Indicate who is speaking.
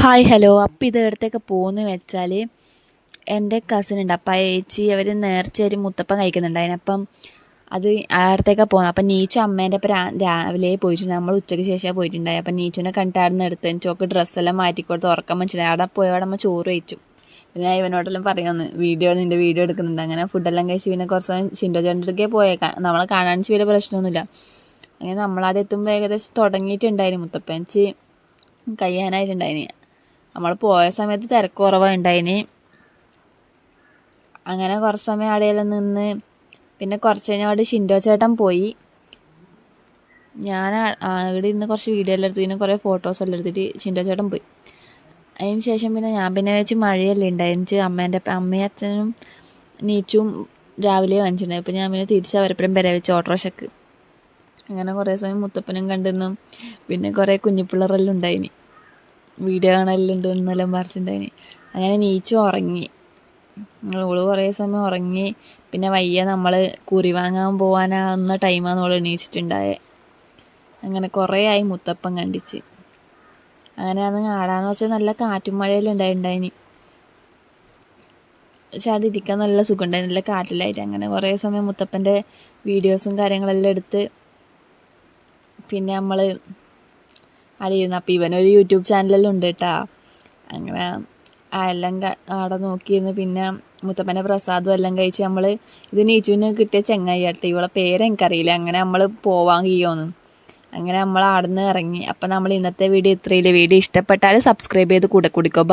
Speaker 1: Hi hello. അപ്പോൾ ഇത് ഇടത്തേക്ക് പോകുന്നു വെച്ചാൽ എൻ്റെ കസിൻ ഉണ്ട്. അപ്പം ചേച്ചി അവർ നേർച്ചയായിട്ട് മുത്തപ്പം കഴിക്കുന്നുണ്ടായിരുന്നു. അപ്പം അത് അടുത്തേക്കാണ് പോകുന്നത്. അപ്പം നീച്ചു അമ്മേൻ്റെ ഒപ്പം രാവിലെ പോയിട്ടുണ്ട്. നമ്മൾ ഉച്ചയ്ക്ക് ശേഷമാണ് പോയിട്ടുണ്ടായി. അപ്പം നീച്ചുവിനെ കണ്ടിട്ട് അവിടെ നിന്ന് എടുത്ത് ചോക്ക് ഡ്രസ്സെല്ലാം മാറ്റിക്കൊടുത്ത് ഉറക്കം വെച്ചിട്ടുണ്ടായി. അവിടെ പോയി അവിടെ അമ്മ ചോറ് കഴിച്ചു. പിന്നെ ഞാൻ ഇവനോടെല്ലാം പറയുമെന്ന് നിൻ്റെ വീഡിയോ എടുക്കുന്നുണ്ട്. അങ്ങനെ ഫുഡെല്ലാം കഴിച്ച് പിന്നെ കുറച്ച് സമയം ഷിൻഡോ ചേട്ടൻ്റെ അടുക്കേ പോയേക്കാം. നമ്മളെ കാണാൻ വലിയ പ്രശ്നമൊന്നുമില്ല. അങ്ങനെ നമ്മളവിടെ എത്തുമ്പോൾ ഏകദേശം തുടങ്ങിയിട്ടുണ്ടായിരുന്നു മുത്തപ്പൻ കഴിയാനായിട്ടുണ്ടായിന്. നമ്മൾ പോയ സമയത്ത് തിരക്ക് കുറവുണ്ടായിന്. അങ്ങനെ കുറച്ച് സമയം അവിടെയെല്ലാം നിന്ന് പിന്നെ കുറച്ച് കഴിഞ്ഞാൽ അവിടെ ഷിൻഡോ ചേട്ടൻ പോയി. ഞാൻ ഇവിടെ ഇരുന്ന് കുറച്ച് വീഡിയോ എല്ലാം എടുത്തു. പിന്നെ കുറേ ഫോട്ടോസെല്ലാം എടുത്തിട്ട് ഷിൻഡോ ചേട്ടൻ പോയി. അതിന് ശേഷം പിന്നെ ഞാൻ വെച്ച് മഴയല്ലേ ഉണ്ടായി. അമ്മയും അച്ഛനും നീച്ചും രാവിലെ വാങ്ങിച്ചിട്ടുണ്ടായി. അപ്പോൾ ഞാൻ പിന്നെ തിരിച്ച് അവരെപ്പുറം വരെ വെച്ച് ഓട്ടോറിക്ഷക്ക്. അങ്ങനെ കുറേ സമയം മുത്തപ്പനും കണ്ടെന്നും പിന്നെ കുറേ കുഞ്ഞിപ്പിള്ളറെല്ലാം ഉണ്ടായിന്. വീഡിയോ കാണലുണ്ട് എന്നെല്ലാം പറിച്ചിട്ടുണ്ടായിന്. അങ്ങനെ നീച്ചു ഉറങ്ങി. ഓള് കുറേ സമയം ഉറങ്ങി. പിന്നെ വയ്യ നമ്മൾ കുറി വാങ്ങാൻ പോകാനാവുന്ന ടൈമാണെന്ന് ഓൾ എണീച്ചിട്ടുണ്ടായേ. അങ്ങനെ കുറേ ആയി മുത്തപ്പൻ കണ്ടിച്ച്. അങ്ങനെ അന്ന് ആടാന്ന് വെച്ചാൽ നല്ല കാറ്റും മഴയെല്ലാം ഉണ്ടായിന്. പക്ഷെ അവിടെ ഇരിക്കാൻ നല്ല സുഖമുണ്ടായി, നല്ല കാറ്റിലായിട്ട്. അങ്ങനെ കുറേ സമയം മുത്തപ്പൻ്റെ വീഡിയോസും കാര്യങ്ങളെല്ലാം എടുത്ത് പിന്നെ നമ്മൾ അവിടെ ഇരുന്ന്. അപ്പോൾ ഇവനൊരു യൂട്യൂബ് ചാനലെല്ലാം ഉണ്ട് കേട്ടോ. അങ്ങനെ എല്ലാം അവിടെ നോക്കിയിരുന്ന് പിന്നെ മുത്തപ്പൻ്റെ പ്രസാദം എല്ലാം കഴിച്ച് നമ്മൾ ഇത് നീച്ചുവിന് കിട്ടിയ ചെങ്ങായി കേട്ടോ. ഇവളെ പേര് എനിക്കറിയില്ല. അങ്ങനെ നമ്മൾ പോവാൻ കഴിയുമെന്ന്. അങ്ങനെ നമ്മൾ അവിടെ നിന്ന് ഇറങ്ങി. അപ്പം നമ്മൾ ഇന്നത്തെ വീഡിയോ ഇത്രയില്ല. വീഡിയോ ഇഷ്ടപ്പെട്ടാൽ സബ്സ്ക്രൈബ് ചെയ്ത് കൂടെ കുടിക്കോ.